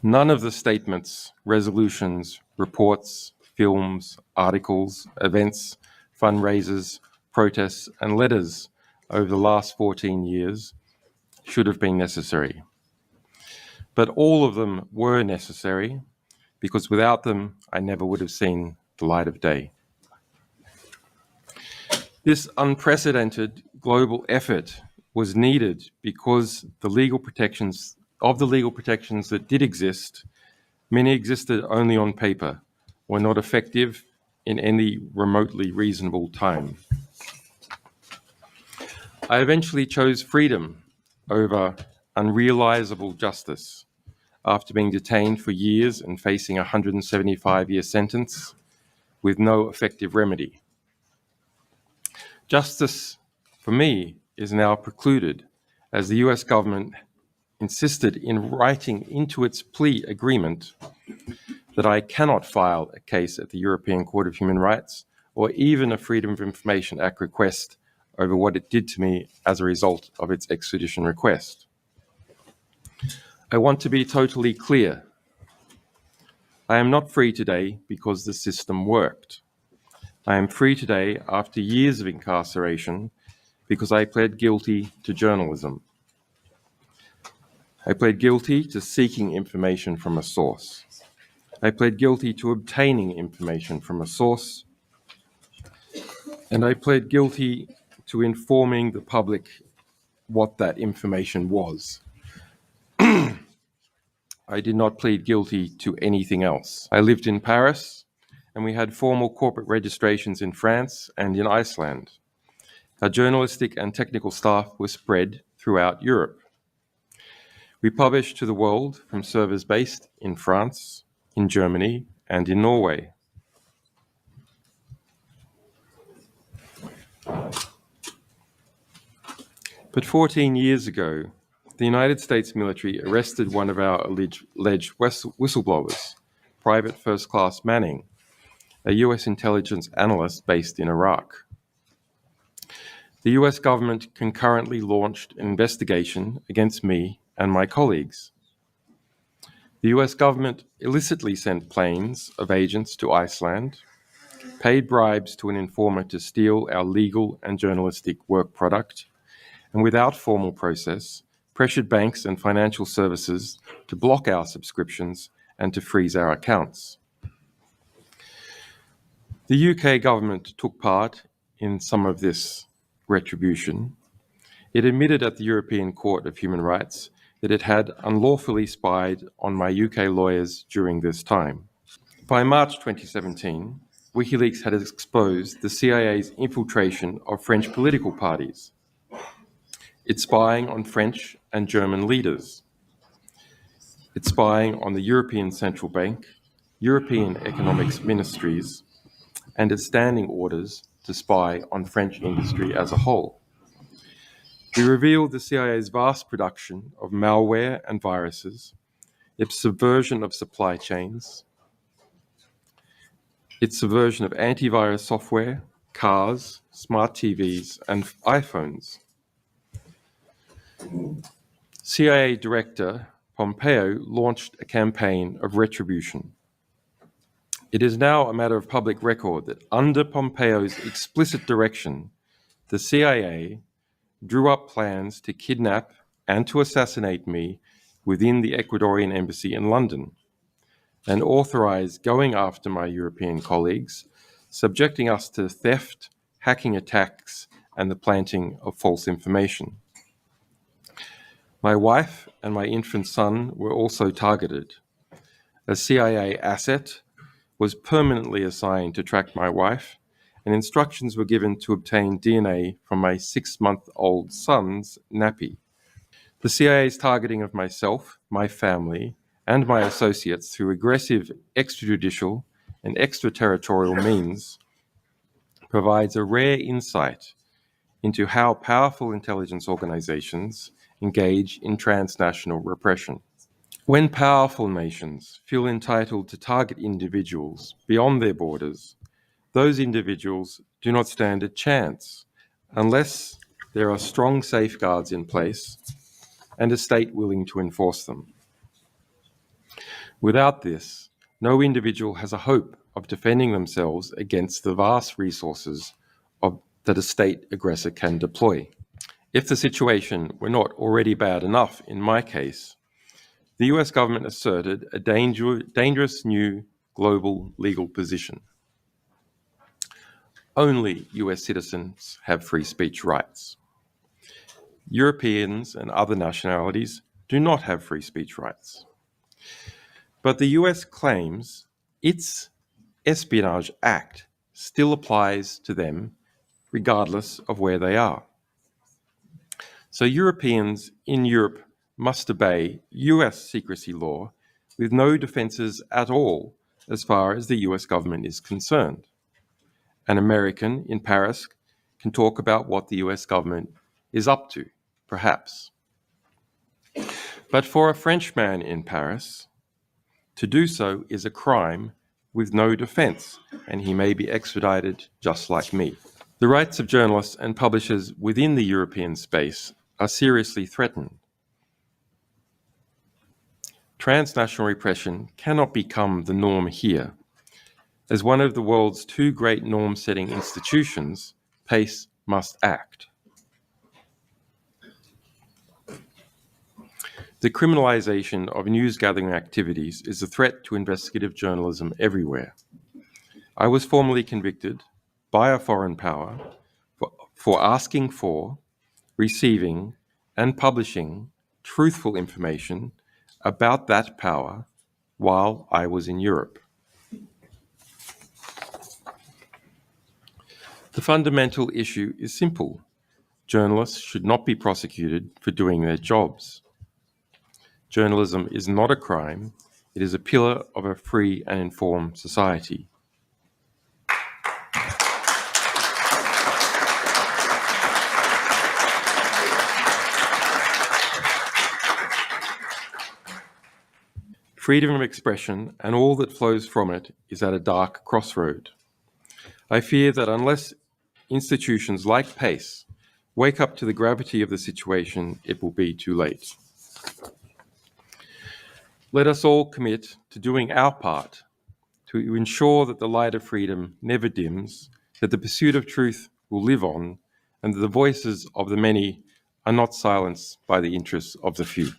None of the statements, resolutions, reports, films, articles, events, fundraisers, protests, and letters over the last 14 years should have been necessary. But all of them were necessary because without them, I never would have seen the light of day. This unprecedented global effort was needed because the legal protections that did exist, many existed only on paper, were not effective in any remotely reasonable time. I eventually chose freedom over unrealizable justice after being detained for years and facing a 175-year sentence with no effective remedy. Justice, for me, is now precluded as the US government insisted in writing into its plea agreement that I cannot file a case at the European Court of Human Rights or even a Freedom of Information Act request over what it did to me as a result of its extradition request. I want to be totally clear. I am not free today because the system worked. I am free today after years of incarceration because I pled guilty to journalism. I pled guilty to seeking information from a source. I pled guilty to obtaining information from a source. And I pled guilty to informing the public what that information was. I did not plead guilty to anything else. I lived in Paris, and we had formal corporate registrations in France and in Iceland. Our journalistic and technical staff were spread throughout Europe. We published to the world from servers based in France, in Germany, and in Norway. But 14 years ago, the United States military arrested one of our alleged whistleblowers, Private First Class Manning, a US intelligence analyst based in Iraq. The US government concurrently launched an investigation against me and my colleagues. The US government illicitly sent planes of agents to Iceland, paid bribes to an informant to steal our legal and journalistic work product, and without formal process, pressured banks and financial services to block our subscriptions and to freeze our accounts. The UK government took part in some of this retribution. It admitted at the European Court of Human Rights that it had unlawfully spied on my UK lawyers during this time. By March 2017, WikiLeaks had exposed the CIA's infiltration of French political parties, its spying on French and German leaders, its spying on the European Central Bank, European economics ministries, and its standing orders to spy on French industry as a whole. We revealed the CIA's vast production of malware and viruses, its subversion of supply chains, its subversion of antivirus software, cars, smart TVs, and iPhones. CIA Director Pompeo launched a campaign of retribution. It is now a matter of public record that under Pompeo's explicit direction, the CIA drew up plans to kidnap and to assassinate me within the Ecuadorian embassy in London, and authorized going after my European colleagues, subjecting us to theft, hacking attacks, and the planting of false information. My wife and my infant son were also targeted. A CIA asset was permanently assigned to track my wife, and instructions were given to obtain DNA from my 6-month-old son's nappy. The CIA's targeting of myself, my family, and my associates through aggressive extrajudicial and extraterritorial means provides a rare insight into how powerful intelligence organizations engage in transnational repression. When powerful nations feel entitled to target individuals beyond their borders, those individuals do not stand a chance unless there are strong safeguards in place and a state willing to enforce them. Without this, no individual has a hope of defending themselves against the vast resources that a state aggressor can deploy. If the situation were not already bad enough in my case, the US government asserted a dangerous new global legal position. Only US citizens have free speech rights. Europeans and other nationalities do not have free speech rights. But the US claims its Espionage Act still applies to them regardless of where they are. So Europeans in Europe must obey US secrecy law with no defenses at all as far as the US government is concerned. An American in Paris can talk about what the US government is up to, perhaps. But for a Frenchman in Paris, to do so is a crime with no defense, and he may be extradited just like me. The rights of journalists and publishers within the European space are seriously threatened. Transnational repression cannot become the norm here. As one of the world's two great norm-setting institutions, PACE must act. The criminalization of news-gathering activities is a threat to investigative journalism everywhere. I was formally convicted by a foreign power for asking for, receiving, and publishing truthful information about that power while I was in Europe. The fundamental issue is simple. Journalists should not be prosecuted for doing their jobs. Journalism is not a crime. It is a pillar of a free and informed society. Freedom of expression and all that flows from it is at a dark crossroad. I fear that unless institutions like PACE wake up to the gravity of the situation, it will be too late. Let us all commit to doing our part to ensure that the light of freedom never dims, that the pursuit of truth will live on, and that the voices of the many are not silenced by the interests of the few.